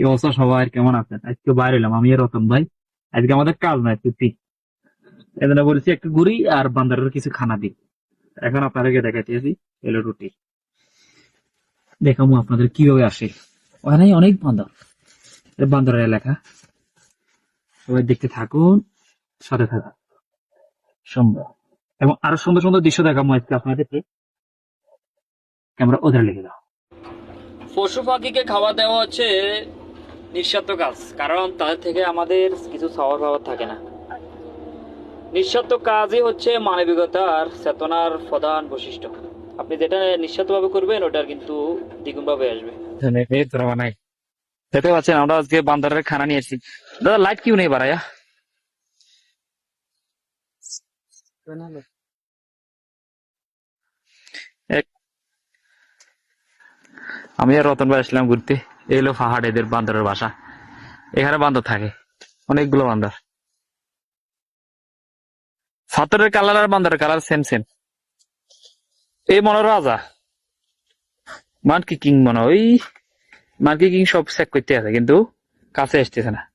কি অবস্থা সবাই, কেমন আছেন? আজকে বাইরে এলাম আমি আর রতন ভাই। আজকে আমাদের কাজ নাই, ছুটি। এজন্য বলেছি একটু ঘুরি আর বান্দারের কিছু খানা দিই। এখন আপনাদেরকে দেখাইতেছি এলো রুটি। দেখাবো আপনাদের কিভাবে আসে। ওখানে অনেক বান্দর, এটা বান্দরের এলাকা। সবাই দেখতে থাকুন, সাথে থাকুন। সুন্দর এবং আরো সুন্দর সুন্দর দৃশ্য দেখাবো আজকে আপনাদেরকে। ক্যামেরা ওদের লেগে দাও। পশু পাখিকে খাওয়া দেওয়া হচ্ছে নিঃস্বার্থ কাজ, কারণ তাদের থেকে আমাদের কিছু চাওয়ার পাওয়ার থাকে না। নিঃস্বার্থ কাজই হচ্ছে মানবিকতার চেতনার প্রধান বৈশিষ্ট্য। আপনি যেটা নিঃস্বার্থভাবে করবেন ওটার কিন্তু দ্বিগুণ ভাবে আসবে। নাই দেখতে পাচ্ছেন আমরা আজকে বান্দারের খানা নিয়েছি। দাদা লাইট কিউ নেই বাড়ায়া। এক- আমি আর রতন ভাই আসলাম ঘুরতে। এই হলো পাহাড়, এদের বান্দরের বাসা। এখানে বান্দর থাকে অনেকগুলো বান্দর। ফাতরের কালার আর বান্দরের কালার সেম সেম। এই মনে হয় রাজা মানকি কিং, মনে হয় ওই মানকি কিং সব চেক করতে আছে কিন্তু কাছে আসতেছে না।